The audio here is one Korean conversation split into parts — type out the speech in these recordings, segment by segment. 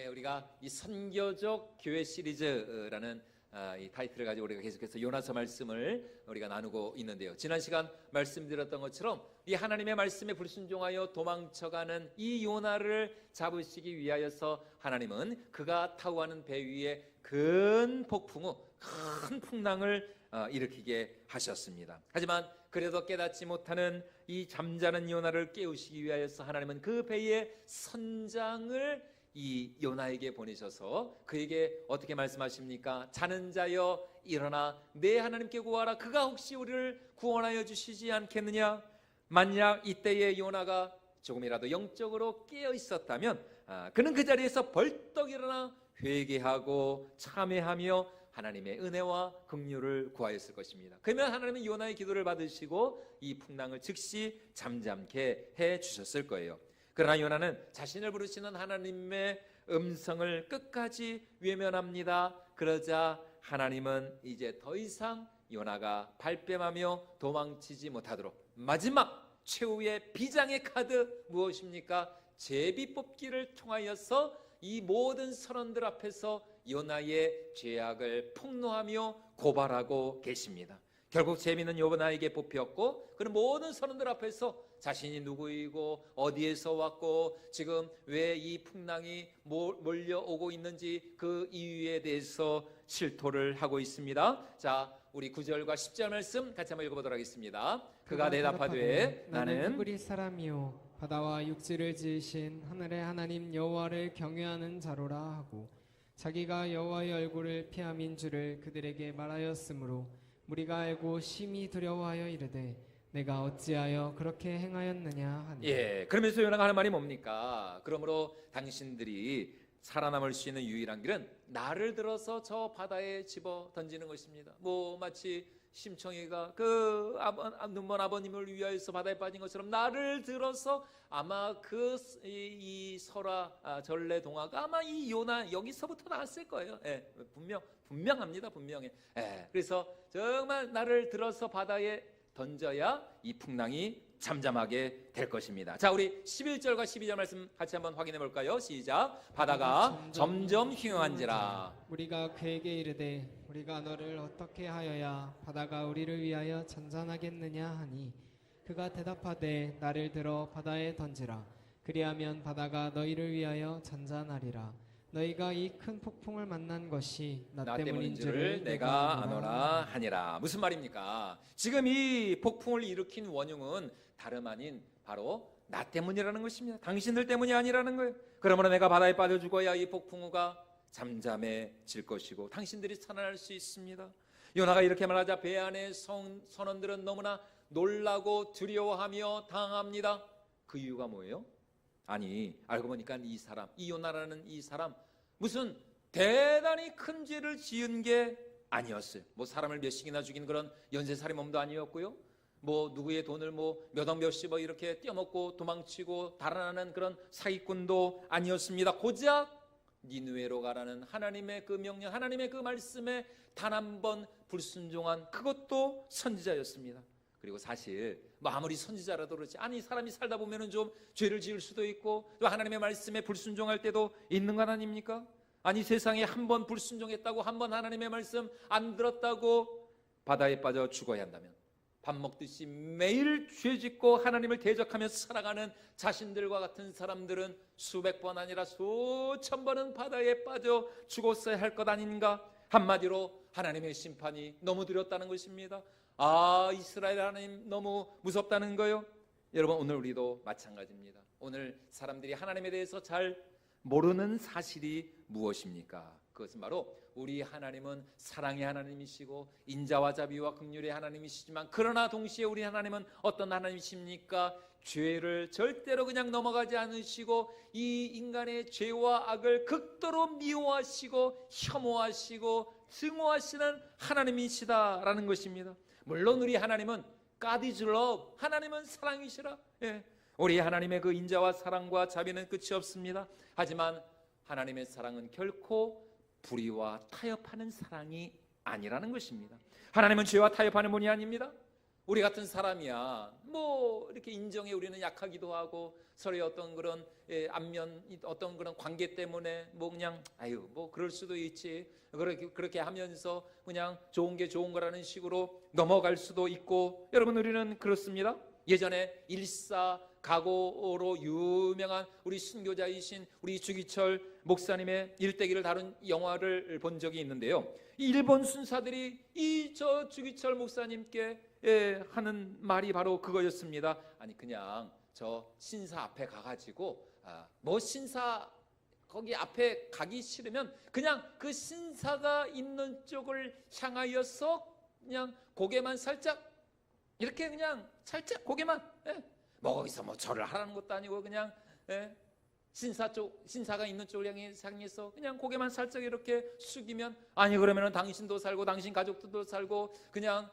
우리가 이 선교적 교회 시리즈라는 이 타이틀을 가지고 우리가 계속해서 요나서 말씀을 우리가 나누고 있는데요. 지난 시간 말씀드렸던 것처럼 이 하나님의 말씀에 불순종하여 도망쳐가는 이 요나를 잡으시기 위하여서 하나님은 그가 타고 가는 배 위에 큰 폭풍우, 큰 풍랑을 일으키게 하셨습니다. 하지만 그래도 깨닫지 못하는 이 잠자는 요나를 깨우시기 위하여서 하나님은 그 배의 선장을 이 요나에게 보내셔서 그에게 어떻게 말씀하십니까? 자는 자여 일어나 내 하나님께 구하라. 그가 혹시 우리를 구원하여 주시지 않겠느냐? 만약 이때의 요나가 조금이라도 영적으로 깨어 있었다면 그는 그 자리에서 벌떡 일어나 회개하고 참회하며 하나님의 은혜와 긍휼을 구하였을 것입니다. 그러면 하나님은 요나의 기도를 받으시고 이 풍랑을 즉시 잠잠케 해 주셨을 거예요. 그러나 요나는 자신을 부르시는 하나님의 음성을 끝까지 외면합니다. 그러자 하나님은 이제 더 이상 요나가 발뺌하며 도망치지 못하도록 마지막 최후의 비장의 카드 무엇입니까? 제비 뽑기를 통하여서 이 모든 선원들 앞에서 요나의 죄악을 폭로하며 고발하고 계십니다. 결국 제비는 요나에게 뽑혔고 그는 모든 선원들 앞에서 자신이 누구이고 어디에서 왔고 지금 왜 이 풍랑이 몰려오고 있는지 그 이유에 대해서 실토를 하고 있습니다. 자, 우리 9절과 10절 말씀 같이 한번 읽어보도록 하겠습니다. 그가 대답하되 나는 히브리 사람이요 바다와 육지를 지으신 하늘의 하나님 여호와를 경외하는 자로라 하고 자기가 여호와의 얼굴을 피함인 줄을 그들에게 말하였으므로 무리가 알고 심히 두려워하여 이르되 내가 어찌하여 그렇게 행하였느냐 하니. 그러면서 요나가 하는 말이 뭡니까? 그러므로 당신들이 살아남을 수 있는 유일한 길은 나를 들어서 저 바다에 집어 던지는 것입니다. 마치 심청이가 그 눈먼 아버님을 위하여서 바다에 빠진 것처럼 나를 들어서 아마 이 설화 전래동화가 아마 이 요나 여기서부터 나왔을 거예요. 분명합니다. 분명해. 그래서 정말 나를 들어서 바다에 던져야 이 풍랑이 잠잠하게 될 것입니다. 자, 우리 11절과 12절 말씀 같이 한번 확인해 볼까요? 시작. 바다가 점점 흉흉한지라 우리가 그에게 이르되 우리가 너를 어떻게 하여야 바다가 우리를 위하여 잔잔하겠느냐 하니 그가 대답하되 나를 들어 바다에 던지라. 그리하면 바다가 너희를 위하여 잔잔하리라. 너희가 이 큰 폭풍을 만난 것이 나 때문인 줄을 내가 아노라 하니라. 무슨 말입니까? 지금 이 폭풍을 일으킨 원흉은 다름 아닌 바로 나 때문이라는 것입니다. 당신들 때문이 아니라는 거예요. 그러므로 내가 바다에 빠져 죽어야 이 폭풍우가 잠잠해질 것이고 당신들이 살아날 수 있습니다. 요나가 이렇게 말하자 배 안의 선원들은 너무나 놀라고 두려워하며 당합니다. 그 이유가 뭐예요? 아니, 알고 보니까 이 요나라는 이 사람 무슨 대단히 큰 죄를 지은 게 아니었어요. 사람을 몇씩이나 죽인 그런 연쇄살인범도 아니었고요. 누구의 돈을 몇 억 몇십 이렇게 떼어먹고 도망치고 달아나는 그런 사기꾼도 아니었습니다. 고작 니느웨로 가라는 하나님의 그 명령, 하나님의 그 말씀에 단 한 번 불순종한 그것도 선지자였습니다. 그리고 사실 아무리 선지자라도 그렇지 사람이 살다 보면은 좀 죄를 지을 수도 있고 또 하나님의 말씀에 불순종할 때도 있는 것 아닙니까? 세상에 한 번 불순종했다고 한 번 하나님의 말씀 안 들었다고 바다에 빠져 죽어야 한다면 밥 먹듯이 매일 죄 짓고 하나님을 대적하며 살아가는 자신들과 같은 사람들은 수백 번 아니라 수천 번은 바다에 빠져 죽었어야 할 것 아닌가? 한마디로 하나님의 심판이 너무 두렵다는 것입니다. 이스라엘 하나님 너무 무섭다는 거요. 여러분, 오늘 우리도 마찬가지입니다. 오늘 사람들이 하나님에 대해서 잘 모르는 사실이 무엇입니까? 그것은 바로 우리 하나님은 사랑의 하나님이시고 인자와 자비와 긍휼의 하나님이시지만 그러나 동시에 우리 하나님은 어떤 하나님이십니까? 죄를 절대로 그냥 넘어가지 않으시고 이 인간의 죄와 악을 극도로 미워하시고 혐오하시고 증오하시는 하나님이시다라는 것입니다. 물론 우리 하나님은 God is love, 하나님은 사랑이시라. 우리 하나님의 그 인자와 사랑과 자비는 끝이 없습니다. 하지만 하나님의 사랑은 결코 불의와 타협하는 사랑이 아니라는 것입니다. 하나님은 죄와 타협하는 분이 아닙니다. 우리 같은 사람이야 뭐 이렇게 인정해 우리는 약하기도 하고 서로의 어떤 그런 안면 어떤 그런 관계 때문에 뭐 그냥 아유 뭐 그럴 수도 있지 그렇게 하면서 그냥 좋은 게 좋은 거라는 식으로 넘어갈 수도 있고 여러분 우리는 그렇습니다. 예전에 일사가고로 유명한 우리 순교자이신 우리 주기철 목사님의 일대기를 다룬 영화를 본 적이 있는데요. 이 일본 순사들이 이 저 주기철 목사님께 하는 말이 바로 그거였습니다. 아니 그냥 저 신사 앞에 가가지고 뭐 신사 거기 앞에 가기 싫으면 그냥 그 신사가 있는 쪽을 향하여서 그냥 고개만 살짝 이렇게 그냥 살짝 고개만 뭐 거기서 뭐 절을 하라는 것도 아니고 그냥 신사가 있는 쪽을 향해서 그냥 고개만 살짝 이렇게 숙이면 아니 그러면은 당신도 살고 당신 가족들도 살고 그냥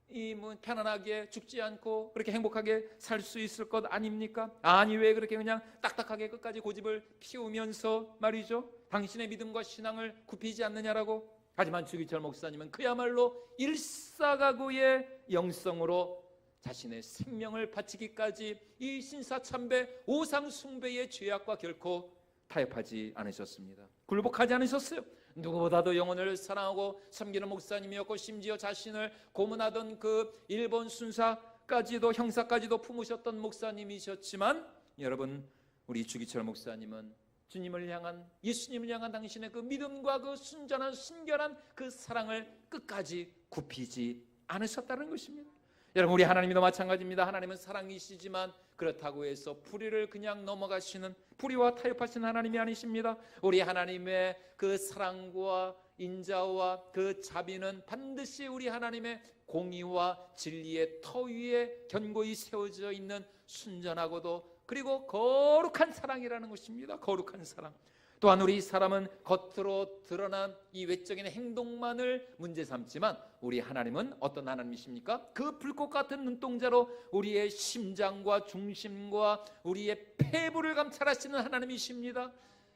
이 뭐 편안하게 죽지 않고 그렇게 행복하게 살 수 있을 것 아닙니까? 아니 왜 그렇게 그냥 딱딱하게 끝까지 고집을 피우면서 말이죠 당신의 믿음과 신앙을 굽히지 않느냐라고. 하지만 주기철 목사님은 그야말로 일사가구의 영성으로 자신의 생명을 바치기까지 이 신사참배 오상숭배의 죄악과 결코 타협하지 않으셨습니다. 굴복하지 않으셨어요. 누구보다도 영혼을 사랑하고 섬기는 목사님이었고 심지어 자신을 고문하던 그 일본 순사까지도 형사까지도 품으셨던 목사님이셨지만 여러분 우리 주기철 목사님은 주님을 향한 예수님을 향한 당신의 그 믿음과 그 순전한 순결한 그 사랑을 끝까지 굽히지 않으셨다는 것입니다. 여러분 우리 하나님도 마찬가지입니다. 하나님은 사랑이시지만 그렇다고 해서 불의를 그냥 넘어가시는 불의와 타협하시는 하나님이 아니십니다. 우리 하나님의 그 사랑과 인자와 그 자비는 반드시 우리 하나님의 공의와 진리의 터 위에 견고히 세워져 있는 순전하고도 그리고 거룩한 사랑이라는 것입니다. 거룩한 사랑. 또한 우리 사람은 겉으로 드러난 이 외적인 행동만을 문제 삼지만 우리 하나님은 어떤 하나님이십니까? 그 불꽃 같은 눈동자로 우리의 심장과 중심과 우리의 폐부를 감찰하시는 하나님이십니다.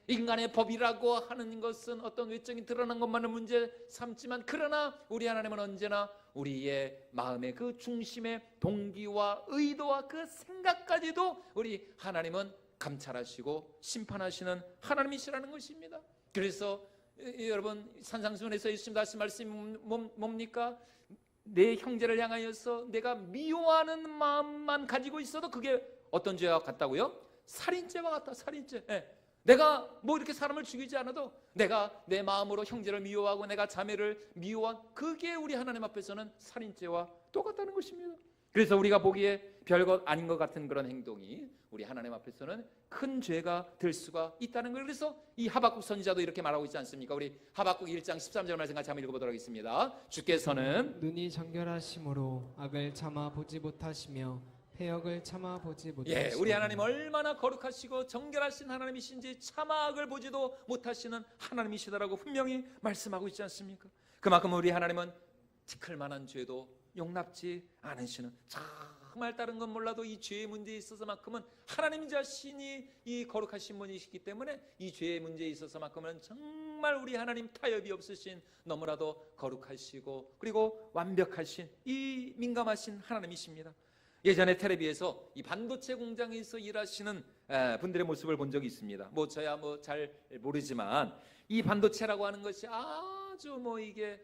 인간의 법이라고 하는 것은 어떤 외적인 드러난 것만을 문제 삼지만 그러나 우리 하나님은 언제나 우리의 마음의 그 중심의 동기와 의도와 그 생각까지도 우리 하나님은 감찰하시고 심판하시는 하나님이시라는 것입니다. 그래서 여러분 산상수훈에서 예수님 다시 말씀이 뭡니까? 내 형제를 향하여서 내가 미워하는 마음만 가지고 있어도 그게 어떤 죄와 같다고요? 살인죄와 같다. 살인죄. 내가 뭐 이렇게 사람을 죽이지 않아도 내가 내 마음으로 형제를 미워하고 내가 자매를 미워한 그게 우리 하나님 앞에서는 살인죄와 똑같다는 것입니다. 그래서 우리가 보기에 별것 아닌 것 같은 그런 행동이 우리 하나님 앞에서는 큰 죄가 될 수가 있다는 거예요. 그래서 이 하박국 선지자도 이렇게 말하고 있지 않습니까? 우리 하박국 1장 13절 말씀 같이 한번 읽어보도록 하겠습니다. 주께서는 눈이 정결하심으로 악을 참아 보지 못하시며 패역을 참아 보지 못하시며 우리 하나님 얼마나 거룩하시고 정결하신 하나님이신지 참아 악을 보지도 못하시는 하나님이시다라고 분명히 말씀하고 있지 않습니까? 그만큼 우리 하나님은 티끌 만한 죄도 용납지 않으시는 정말 다른 건 몰라도 이 죄의 문제에 있어서만큼은 하나님 자신이 이 거룩하신 분이시기 때문에 이 죄의 문제에 있어서만큼은 정말 우리 하나님 타협이 없으신 너무나도 거룩하시고 그리고 완벽하신 이 민감하신 하나님이십니다. 예전에 텔레비에서 이 반도체 공장에서 일하시는 분들의 모습을 본 적이 있습니다. 뭐 저야 뭐 잘 모르지만 이 반도체라고 하는 것이 아주 뭐 이게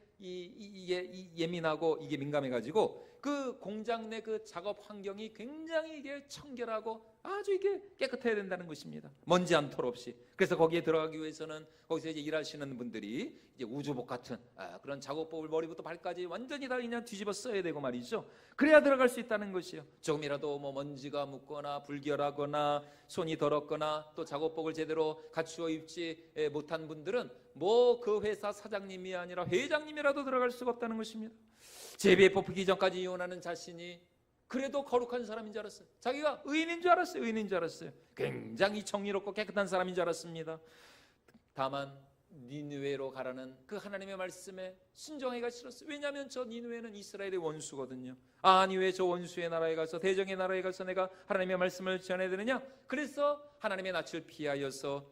예민하고 이게 민감해가지고 그 공장 내 그 작업 환경이 굉장히 이게 청결하고 아주 이게 깨끗해야 된다는 것입니다. 먼지 한 톨 없이. 그래서 거기에 들어가기 위해서는 거기서 이제 일하시는 분들이 이제 우주복 같은 그런 작업복을 머리부터 발까지 완전히 다 그냥 뒤집어 써야 되고 말이죠. 그래야 들어갈 수 있다는 것이요. 조금이라도 뭐 먼지가 묻거나 불결하거나 손이 더럽거나 또 작업복을 제대로 갖추어 입지 못한 분들은 뭐 그 회사 사장님이 아니라 회장님이라도 들어갈 수가 없다는 것입니다. 제비에 뽑히기 전까지 이혼하는 자신이 그래도 거룩한 사람인 줄 알았어요. 자기가 의인인 줄 알았어요. 의인인 줄 알았어요. 굉장히 정의롭고 깨끗한 사람인 줄 알았습니다. 다만 니느웨로 가라는 그 하나님의 말씀에 순종하기가 싫었어요. 왜냐하면 저 니느웨는 이스라엘의 원수거든요. 아니 왜 저 원수의 나라에 가서 대적의 나라에 가서 내가 하나님의 말씀을 전해야 되느냐. 그래서 하나님의 낯을 피하여서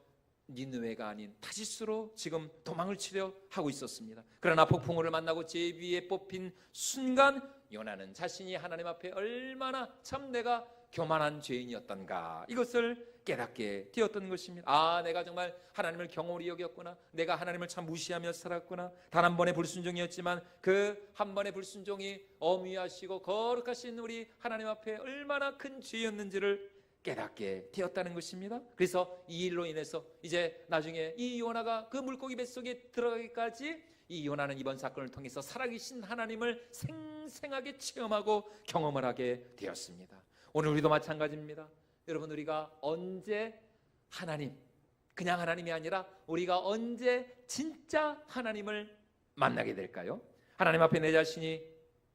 니느웨가 아닌 타시스로 지금 도망을 치려 하고 있었습니다. 그러나 폭풍우를 만나고 제비에 뽑힌 순간 요나는 자신이 하나님 앞에 얼마나 참 내가 교만한 죄인이었던가 이것을 깨닫게 되었던 것입니다. 아, 내가 정말 하나님을 경홀히 여겼구나. 내가 하나님을 참 무시하며 살았구나. 단 한 번의 불순종이었지만 그 한 번의 불순종이 엄위하시고 거룩하신 우리 하나님 앞에 얼마나 큰 죄였는지를 깨닫게 되었다는 것입니다. 그래서 이 일로 인해서 이제 나중에 이 요나가 그 물고기 뱃속에 들어가기까지 이 요나는 이번 사건을 통해서 살아계신 하나님을 생생하게 체험하고 경험을 하게 되었습니다. 오늘 우리도 마찬가지입니다. 여러분, 우리가 언제 하나님, 그냥 하나님이 아니라 우리가 언제 진짜 하나님을 만나게 될까요? 하나님 앞에 내 자신이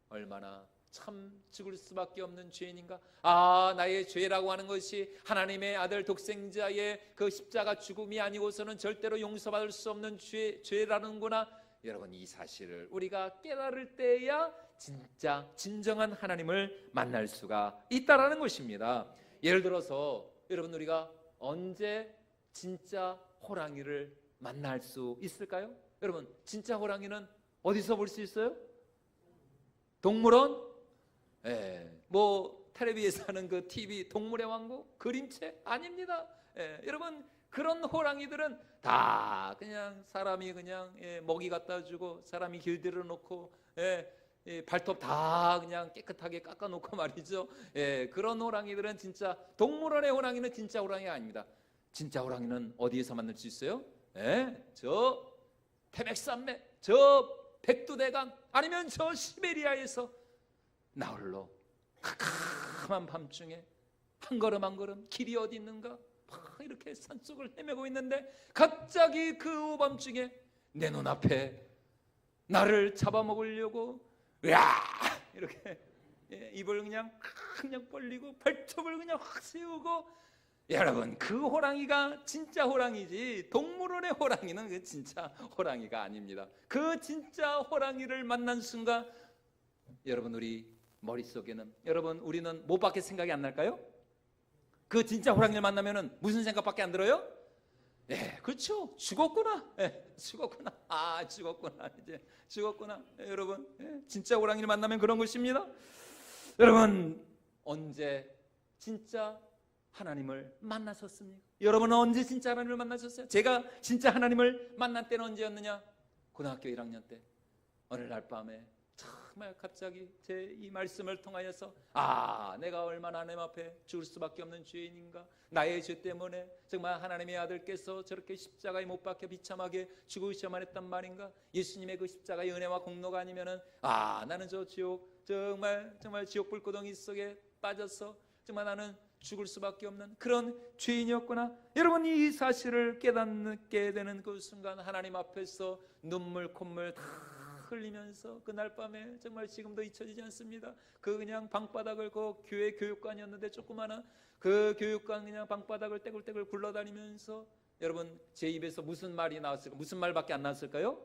얼마나 참 죽을 수밖에 없는 죄인인가? 아, 나의 죄라고 하는 것이 하나님의 아들 독생자의 그 십자가 죽음이 아니고서는 절대로 용서받을 수 없는 죄라는구나. 여러분, 이 사실을 우리가 깨달을 때야 진짜 진정한 하나님을 만날 수가 있다라는 것입니다. 예를 들어서 여러분, 우리가 언제 진짜 호랑이를 만날 수 있을까요? 여러분, 진짜 호랑이는 어디서 볼 수 있어요? 동물원? 뭐 텔레비에서 하는 그 TV 동물의 왕국 그림책 아닙니다. 여러분, 그런 호랑이들은 다 그냥 사람이 그냥 먹이 갖다 주고 사람이 길들여 놓고 발톱 다 그냥 깨끗하게 깎아 놓고 말이죠. 그런 호랑이들은 진짜 동물원의 호랑이는 진짜 호랑이가 아닙니다. 진짜 호랑이는 어디에서 만날 수 있어요? 저 태백산맥, 저 백두대간, 아니면 저 시베리아에서 나홀로 캄캄한 밤중에 한 걸음 한 걸음 길이 어디 있는가 막 이렇게 산속을 헤매고 있는데 갑자기 그 밤중에 내 눈앞에 나를 잡아먹으려고 으아 이렇게 입을 그냥 벌리고 발톱을 그냥 확 세우고, 여러분, 그 호랑이가 진짜 호랑이지 동물원의 호랑이는 그 진짜 호랑이가 아닙니다. 그 진짜 호랑이를 만난 순간 여러분, 우리 머릿속에는, 여러분, 우리는 뭐밖에 생각이 안 날까요? 그 진짜 호랑이를 만나면은 무슨 생각밖에 안 들어요? 그렇죠. 죽었구나. 죽었구나. 아, 죽었구나. 이제 죽었구나. 여러분, 진짜 호랑이를 만나면 그런 것입니다. 여러분, 언제 진짜 하나님을 만나셨습니까? 여러분은 언제 진짜 하나님을 만나셨어요? 제가 진짜 하나님을 만난 때는 언제였느냐? 고등학교 1학년 때 어느 날 밤에 정말 갑자기 제 이 말씀을 통하여서 아, 내가 얼마나 하나님 앞에 죽을 수밖에 없는 죄인인가, 나의 죄 때문에 정말 하나님의 아들께서 저렇게 십자가에 못 박혀 비참하게 죽으셔야만 했단 말인가, 예수님의 그 십자가의 은혜와 공로가 아니면은 아, 나는 저 지옥 정말 지옥 불구덩이 속에 빠져서 정말 나는 죽을 수밖에 없는 그런 죄인이었구나. 여러분, 이 사실을 깨닫게 되는 그 순간 하나님 앞에서 눈물 콧물 다 흘리면서 그날 밤에 정말 지금도 잊혀지지 않습니다. 그 그냥 방바닥을, 그 교회 교육관이었는데 조그마한 그 교육관 그냥 방바닥을 떼굴떼굴 굴러다니면서 여러분, 제 입에서 무슨 말이 나왔을까? 무슨 말밖에 안 나왔을까요?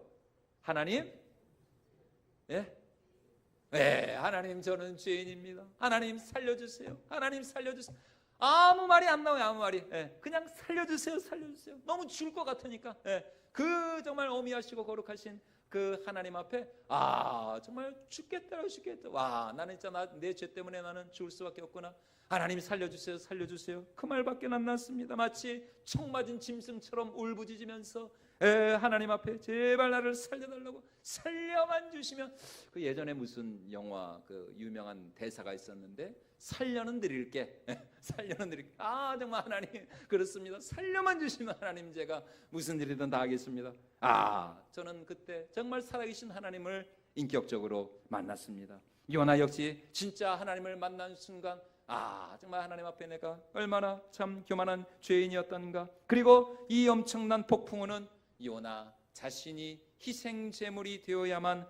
하나님? 하나님, 저는 죄인입니다. 하나님 살려주세요. 하나님 살려주세요. 아무 말이 안 나와요. 아무 말이. 그냥 살려주세요. 살려주세요. 너무 죽을 것 같으니까. 그 정말 어미하시고 거룩하신 그 하나님 앞에 아, 정말 죽겠다. 와, 나는 진짜 내 죄 때문에 나는 죽을 수밖에 없구나. 하나님 살려주세요. 살려주세요. 그 말밖에 안 났습니다. 마치 총 맞은 짐승처럼 울부짖으면서 하나님 앞에 제발 나를 살려달라고, 살려만 주시면, 그 예전에 무슨 영화 그 유명한 대사가 있었는데, 살려는 드릴게. 살려는 드릴게. 아, 정말 하나님 그렇습니다. 살려만 주시면 하나님 제가 무슨 일이든 다 하겠습니다. 아, 저는 그때 정말 살아계신 하나님을 인격적으로 만났습니다. 요나 역시 진짜 하나님을 만난 순간 아, 정말 하나님 앞에 내가 얼마나 참 교만한 죄인이었던가. 그리고 이 엄청난 폭풍우는 요나 자신이 희생 제물이 되어야만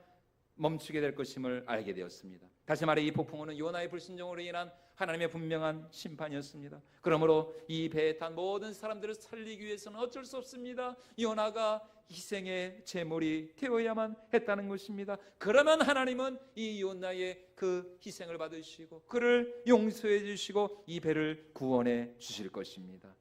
멈추게 될 것임을 알게 되었습니다. 다시 말해, 이 폭풍우는 요나의 불순종으로 인한 하나님의 분명한 심판이었습니다. 그러므로 이 배에 탄 모든 사람들을 살리기 위해서는 어쩔 수 없습니다. 요나가 희생의 제물이 되어야만 했다는 것입니다. 그러면 하나님은 이 요나의 그 희생을 받으시고 그를 용서해 주시고 이 배를 구원해 주실 것입니다.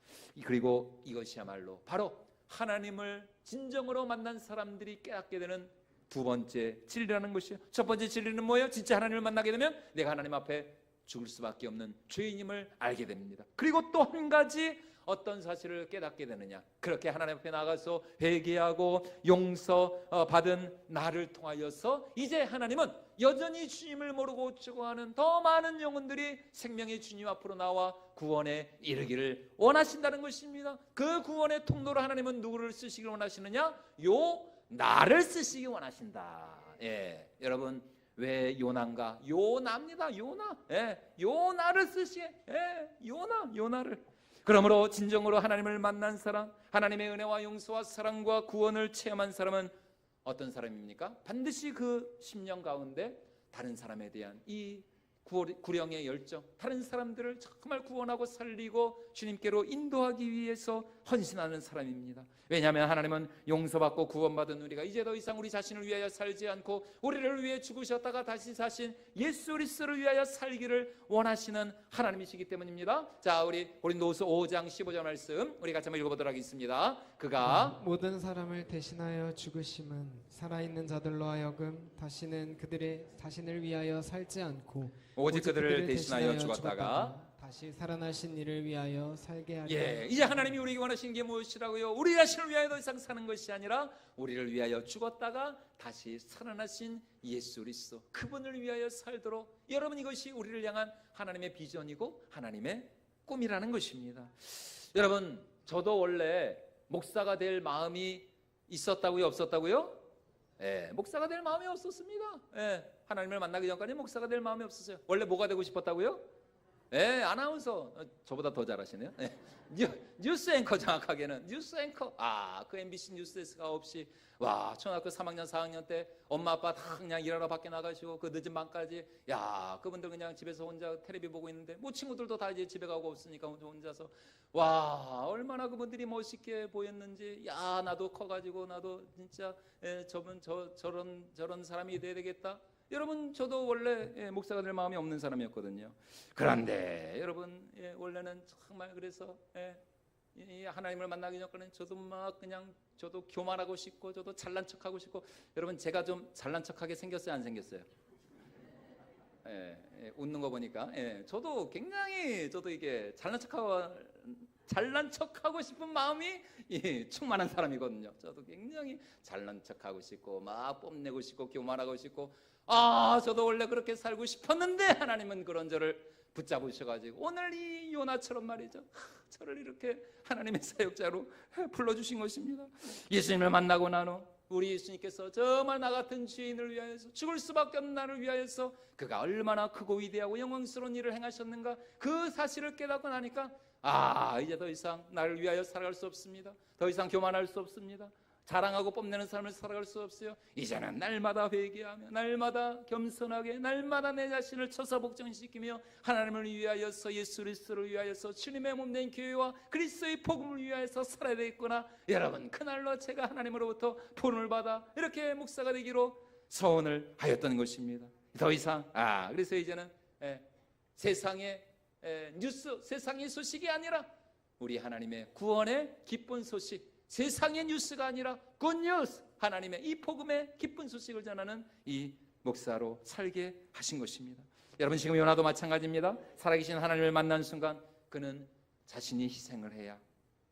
그리고 이것이야말로 바로 하나님을 진정으로 만난 사람들이 깨닫게 되는 두 번째 진리라는 것이에요. 첫 번째 진리는 뭐예요? 진짜 하나님을 만나게 되면 내가 하나님 앞에 죽을 수밖에 없는 죄인임을 알게 됩니다. 그리고 또 한 가지 어떤 사실을 깨닫게 되느냐, 그렇게 하나님 앞에 나가서 회개하고 용서 받은 나를 통하여서 이제 하나님은 여전히 주님을 모르고 죽어가는 더 많은 영혼들이 생명의 주님 앞으로 나와 구원에 이르기를 원하신다는 것입니다. 그 구원의 통로로 하나님은 누구를 쓰시길 원하시느냐? 나를 쓰시기 원하신다. 예, 여러분, 왜 요나인가? 요나입니다. 요나. 예, 요나를 쓰시게. 예, 요나를. 그러므로 진정으로 하나님을 만난 사람, 하나님의 은혜와 용서와 사랑과 구원을 체험한 사람은 어떤 사람입니까? 반드시 그 심령 가운데 다른 사람에 대한 이 구령의 열정, 다른 사람들을 정말 구원하고 살리고 주님께로 인도하기 위해서 헌신하는 사람입니다. 왜냐하면 하나님은 용서받고 구원받은 우리가 이제 더 이상 우리 자신을 위하여 살지 않고 우리를 위해 죽으셨다가 다시 사신 예수 그리스도를 위하여 살기를 원하시는 하나님이시기 때문입니다. 자, 우리 고린도후서 5장 15절 말씀 우리 같이 한번 읽어보도록 하겠습니다. 그가 모든 사람을 대신하여 죽으심은 살아있는 자들로 하여금 다시는 그들의 자신을 위하여 살지 않고 오직 그들을 대신하여 죽었다가 다시 살아나신 이를 위하여 살게 하리라. 예, 이제 하나님이 우리에게 원하시는 게 무엇이라고요? 우리 자신을 위하여 더 이상 사는 것이 아니라 우리를 위하여 죽었다가 다시 살아나신 예수 그리스도, 그분을 위하여 살도록, 여러분, 이것이 우리를 향한 하나님의 비전이고 하나님의 꿈이라는 것입니다. 여러분, 저도 원래 목사가 될 마음이 있었다고요? 없었다고요? 예, 목사가 될 마음이 없었습니다. 예, 하나님을 만나기 전까지 목사가 될 마음이 없었어요. 원래 뭐가 되고 싶었다고요? 예, 아나운서. 저보다 더 잘하시네요. 예. 뉴스 앵커, 정확하게는 뉴스 앵커. 그 MBC 뉴스데스크가 없이 초등학교 3학년 4학년 때 엄마 아빠 다 그냥 일하러 밖에 나가시고 그 늦은 밤까지 그분들 그냥 집에서 혼자 텔레비 보고 있는데 친구들도 다 이제 집에 가고 없으니까 혼자서 얼마나 그분들이 멋있게 보였는지. 나도 커가지고 나도 진짜 저런 사람이 돼야 되겠다. 여러분, 저도 원래 목사가 될 마음이 없는 사람이었거든요. 그런데 여러분, 원래는 정말 그래서 하나님을 만나기 전까지는 저도 저도 교만하고 싶고 저도 잘난 척하고 싶고. 여러분, 제가 좀 잘난 척하게 생겼어요, 안 생겼어요? 웃는 거 보니까 저도 굉장히 이게 잘난 척하고 싶은 마음이 충만한 사람이거든요. 저도 굉장히 잘난 척하고 싶고 막 뽐내고 싶고 교만하고 싶고. 저도 원래 그렇게 살고 싶었는데 하나님은 그런 저를 붙잡으셔가지고 오늘 이 요나처럼 말이죠, 저를 이렇게 하나님의 사역자로 불러주신 것입니다. 예수님을 만나고 난 후 우리 예수님께서 정말 나 같은 죄인을 위하여서, 죽을 수밖에 없는 나를 위하여서 그가 얼마나 크고 위대하고 영광스러운 일을 행하셨는가, 그 사실을 깨닫고 나니까 이제 더 이상 나를 위하여 살아갈 수 없습니다. 더 이상 교만할 수 없습니다. 자랑하고 뽐내는 삶을 살아갈 수 없어요. 이제는 날마다 회개하며 날마다 겸손하게 날마다 내 자신을 처사복종시키며 하나님을 위하여서, 예수 그리스도를 위하여서, 주님의 몸된 교회와 그리스도의 복음을 위하여서 살아야 되겠구나. 여러분, 그날로 제가 하나님으로부터 본을 받아 이렇게 목사가 되기로 서원을 하였던 것입니다. 더 이상 그래서 이제는 세상의 뉴스, 세상의 소식이 아니라 우리 하나님의 구원의 기쁜 소식, 세상의 뉴스가 아니라 굿뉴스, 하나님의 이 복음의 기쁜 소식을 전하는 이 목사로 살게 하신 것입니다. 여러분, 지금 요나도 마찬가지입니다. 살아계신 하나님을 만난 순간 그는 자신이 희생을 해야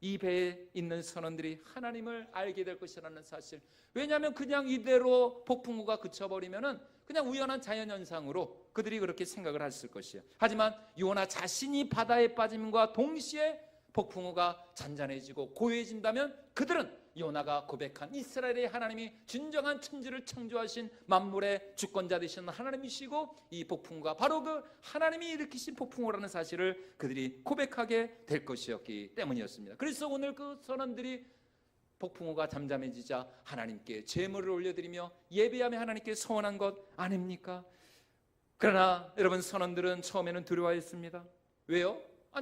이 배에 있는 선원들이 하나님을 알게 될 것이라는 사실. 왜냐하면 그냥 이대로 폭풍우가 그쳐버리면은 그냥 우연한 자연현상으로 그들이 그렇게 생각을 했을 것이에요. 하지만 요나 자신이 바다에 빠짐과 동시에 폭풍우가 잔잔해지고 고요해진다면 그들은 요나가 고백한 이스라엘의 하나님이 진정한 천지를 창조하신 만물의 주권자 되시는 하나님이시고 이 폭풍우가 바로 그 하나님이 일으키신 폭풍우라는 사실을 그들이 고백하게 될 것이었기 때문이었습니다. 그래서 오늘 그 선원들이 폭풍우가 잠잠해지자 하나님께 제물을 올려드리며 예배하며 하나님께 서원한 것 아닙니까? 그러나 여러분, 선원들은 처음에는 두려워했습니다. 왜요?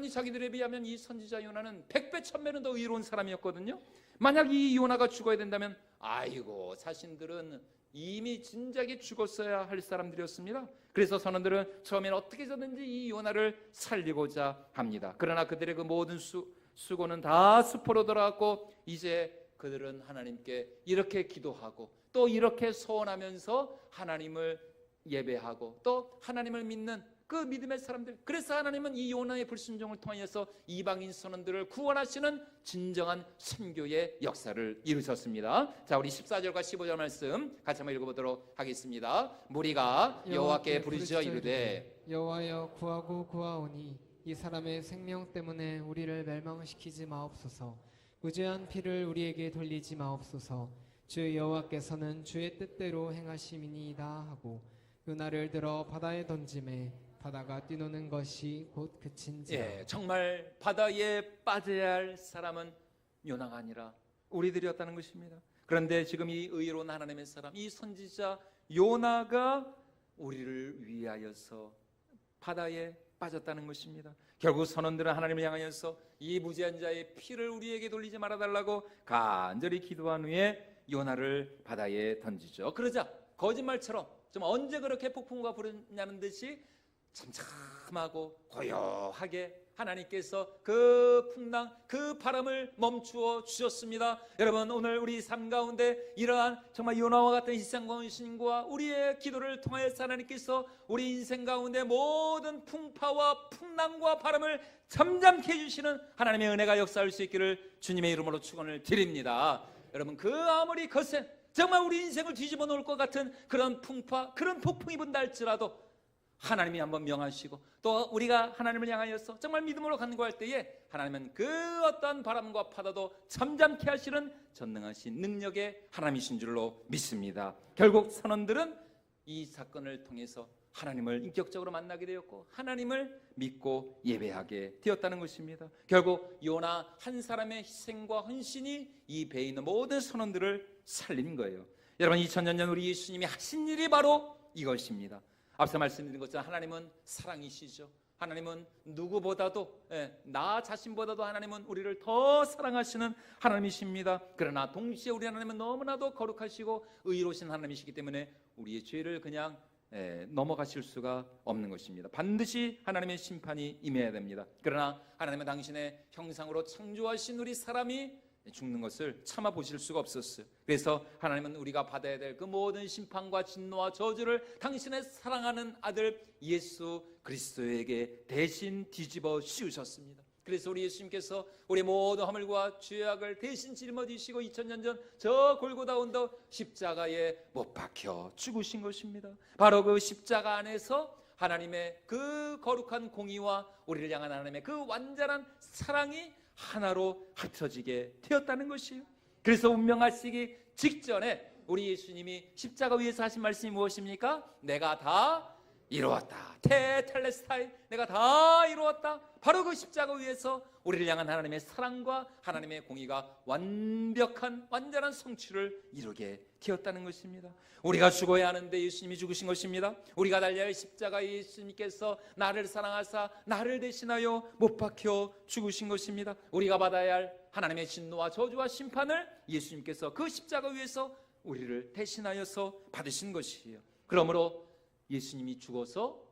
자기들에 비하면 이 선지자 요나는 100배 1000배는 더 의로운 사람이었거든요. 만약 이 요나가 죽어야 된다면 자신들은 이미 진작에 죽었어야 할 사람들이었습니다. 그래서 선원들은 처음엔 어떻게 해서든지 이 요나를 살리고자 합니다. 그러나 그들의 그 모든 수고는 다 수포로 돌아갔고 이제 그들은 하나님께 이렇게 기도하고 또 이렇게 소원하면서 하나님을 예배하고 또 하나님을 믿는 그 믿음의 사람들, 그래서 하나님은 이 요나의 불순종을 통하여서 이방인 선원들을 구원하시는 진정한 선교의 역사를 이루셨습니다. 자, 우리 14절과 15절 말씀 같이 한번 읽어보도록 하겠습니다. 무리가 여호와께 부르짖어 이르되 여호와여 구하고 구하오니 이 사람의 생명 때문에 우리를 멸망시키지 마옵소서. 무죄한 피를 우리에게 돌리지 마옵소서. 주 여호와께서는 주의 뜻대로 행하심이니이다 하고 요나를 들어 바다에 던짐에 바다가 뛰노는 것이 곧 그친지라. 예, 정말 바다에 빠져야 할 사람은 요나가 아니라 우리들이었다는 것입니다. 그런데 지금 이 의로운 하나님의 사람, 이 선지자 요나가 우리를 위하여서 바다에 빠졌다는 것입니다. 결국 선원들은 하나님을 향하여서 이 무죄한 자의 피를 우리에게 돌리지 말아달라고 간절히 기도한 후에 요나를 바다에 던지죠. 그러자 거짓말처럼 좀 언제 그렇게 폭풍우가 부르냐는 듯이 참참하고 고요하게 하나님께서 그 풍랑, 그 바람을 멈추어 주셨습니다. 여러분, 오늘 우리 삶 가운데 이러한 정말 요나와 같은 희생과 헌신과 우리의 기도를 통하여서 하나님께서 우리 인생 가운데 모든 풍파와 풍랑과 바람을 잠잠케 해주시는 하나님의 은혜가 역사할 수 있기를 주님의 이름으로 축원을 드립니다. 여러분, 그 아무리 거센 정말 우리 인생을 뒤집어 놓을 것 같은 그런 풍파, 그런 폭풍이 분다 할지라도 하나님이 한번 명하시고 또 우리가 하나님을 향하여서 정말 믿음으로 간구할 때에 하나님은 그 어떠한 바람과 파도도 잠잠케 하시는 전능하신 능력의 하나님이신 줄로 믿습니다. 결국 선원들은 이 사건을 통해서 하나님을 인격적으로 만나게 되었고 하나님을 믿고 예배하게 되었다는 것입니다. 결국 요나 한 사람의 희생과 헌신이 이 배에 있는 모든 선원들을 살린 거예요. 여러분, 2000년 전 우리 예수님이 하신 일이 바로 이것입니다. 앞서 말씀드린 것처럼 하나님은 사랑이시죠. 하나님은 누구보다도 나 자신보다도 하나님은 우리를 더 사랑하시는 하나님이십니다. 그러나 동시에 우리 하나님은 너무나도 거룩하시고 의로우신 하나님이시기 때문에 우리의 죄를 그냥 넘어가실 수가 없는 것입니다. 반드시 하나님의 심판이 임해야 됩니다. 그러나 하나님은 당신의 형상으로 창조하신 우리 사람이 죽는 것을 참아 보실 수가 없었어요. 그래서 하나님은 우리가 받아야 될 그 모든 심판과 진노와 저주를 당신의 사랑하는 아들 예수 그리스도에게 대신 뒤집어 씌우셨습니다. 그래서 우리 예수님께서 우리 모든 허물과 죄악을 대신 짊어지시고 2000년 전 저 골고다 언덕 십자가에 못 박혀 죽으신 것입니다. 바로 그 십자가 안에서 하나님의 그 거룩한 공의와 우리를 향한 하나님의 그 완전한 사랑이 하나로 합쳐지게 되었다는 것이에요. 그래서 운명하시기 직전에 우리 예수님이 십자가 위에서 하신 말씀이 무엇입니까? 내가 다 이루었다. 테텔레스타이, 내가 다 이루었다. 바로 그 십자가 위에서 우리를 향한 하나님의 사랑과 하나님의 공의가 완벽한 완전한 성취를 이루게 되었다는 것입니다. 우리가 죽어야 하는데 예수님이 죽으신 것입니다. 우리가 달려야 할 십자가에 예수님께서 나를 사랑하사 나를 대신하여 못 박혀 죽으신 것입니다. 우리가 받아야 할 하나님의 진노와 저주와 심판을 예수님께서 그 십자가 위에서 우리를 대신하여서 받으신 것이에요. 그러므로 예수님이 죽어서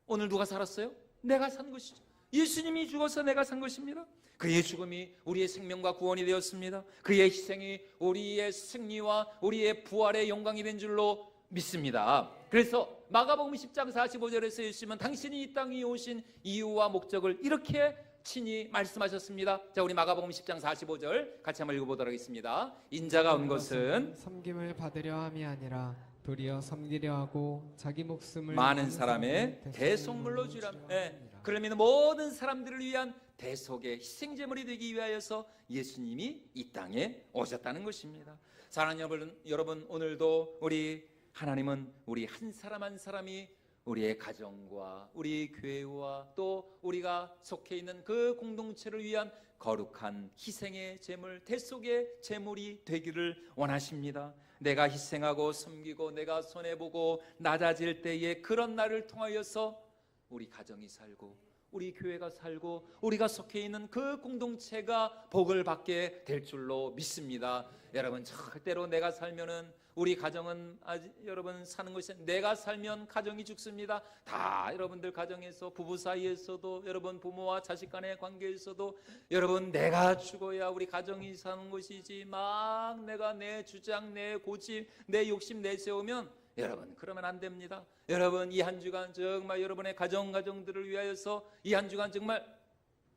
오늘 누가 살았어요? 내가 산 것이죠. 예수님이 죽어서 내가 산 것입니다. 그의 죽음이 우리의 생명과 구원이 되었습니다. 그의 희생이 우리의 승리와 우리의 부활의 영광이 된 줄로 믿습니다. 그래서 마가복음 10장 45절에서 예수님은 당신이 이 땅에 오신 이유와 목적을 이렇게 친히 말씀하셨습니다. 자, 우리 마가복음 10장 45절 같이 한번 읽어보도록 하겠습니다. 인자가 온 것은 섬김을 받으려 함이 아니라 도리어 섬기려 하고 자기 목숨을 많은 사람의 대속물로 주라. 그러면 모든 사람들을 위한 대속의 희생제물이 되기 위하여서 예수님이 이 땅에 오셨다는 것입니다. 사랑하는 여러분, 오늘도 우리 하나님은 우리 한 사람 한 사람이 우리의 가정과 우리 교회와 또 우리가 속해 있는 그 공동체를 위한 거룩한 희생의 제물, 대속의 제물이 되기를 원하십니다. 내가 희생하고 섬기고 내가 손해보고 낮아질 때에 그런 날을 통하여서 우리 가정이 살고 우리 교회가 살고 우리가 속해 있는 그 공동체가 복을 받게 될 줄로 믿습니다. 여러분, 절대로 내가 살면은 우리 가정은 여러분 사는 것이, 내가 살면 가정이 죽습니다. 다 여러분들 가정에서, 부부 사이에서도, 여러분 부모와 자식 간의 관계에서도 여러분 내가 죽어야 우리 가정이 사는 것이지, 막 내가 내 주장, 내 고집, 내 욕심 내세우면 여러분 그러면 안 됩니다. 여러분 이 한 주간 정말 여러분의 가정들을 위하여서 이 한 주간 정말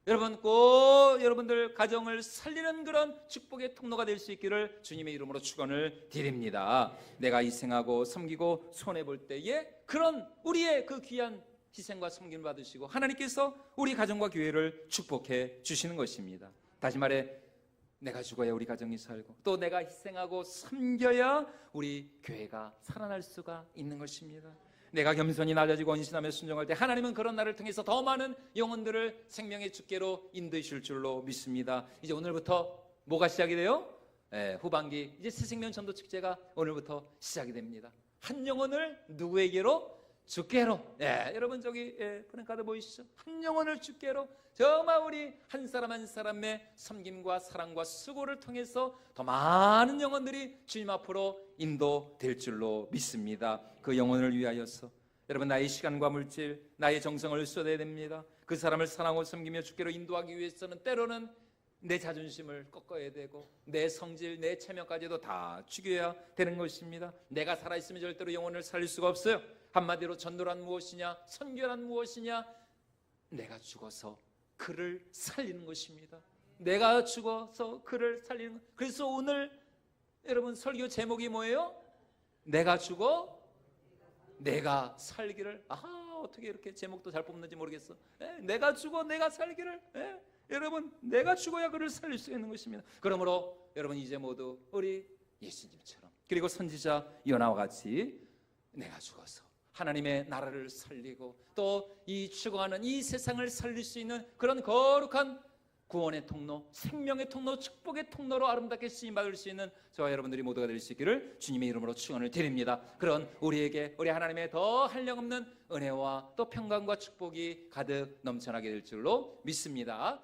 여러분 꼭 여러분들 가정을 살리는 그런 축복의 통로가 될 수 있기를 주님의 이름으로 축원을 드립니다. 내가 희생하고 섬기고 손해볼 때에 그런 우리의 그 귀한 희생과 섬김을 받으시고 하나님께서 우리 가정과 교회를 축복해 주시는 것입니다. 다시 말해, 내가 죽어야 우리 가정이 살고 또 내가 희생하고 섬겨야 우리 교회가 살아날 수가 있는 것입니다. 내가 겸손히 낮아지고 헌신하며 순종할 때 하나님은 그런 나를 통해서 더 많은 영혼들을 생명의 주께로 인도하실 줄로 믿습니다. 이제 오늘부터 뭐가 시작이 돼요? 후반기 이제 새생명 전도 축제가 오늘부터 시작이 됩니다. 한 영혼을 누구에게로? 주께로. 여러분 저기 프랭카드 보이시죠? 한 영혼을 주께로. 정말 우리 한 사람 한 사람의 섬김과 사랑과 수고를 통해서 더 많은 영혼들이 주님 앞으로 인도될 줄로 믿습니다. 그 영혼을 위하여서 여러분 나의 시간과 물질, 나의 정성을 쏟아야 됩니다. 그 사람을 사랑하고 섬기며 주께로 인도하기 위해서는 때로는 내 자존심을 꺾어야 되고 내 성질, 내 체면까지도 다 죽여야 되는 것입니다. 내가 살아있으면 절대로 영혼을 살릴 수가 없어요. 한마디로 전도란 무엇이냐, 선교란 무엇이냐, 내가 죽어서 그를 살리는 것입니다. 내가 죽어서 그를 살리는 것. 그래서 오늘 여러분 설교 제목이 뭐예요? 내가 죽어 내가 살기를. 어떻게 이렇게 제목도 잘 뽑는지 모르겠어. 내가 죽어 내가 살기를. 여러분 내가 죽어야 그를 살릴 수 있는 것입니다. 그러므로 여러분 이제 모두 우리 예수님처럼 그리고 선지자 요나와 같이 내가 죽어서 하나님의 나라를 살리고 또 이 죽어가는 이 세상을 살릴 수 있는 그런 거룩한 구원의 통로, 생명의 통로, 축복의 통로로 아름답게 쓰임받을 수 있는 저와 여러분들이 모두가 될 수 있기를 주님의 이름으로 축원을 드립니다. 그런 우리에게 우리 하나님의 더 한량없는 은혜와 또 평강과 축복이 가득 넘쳐나게 될 줄로 믿습니다.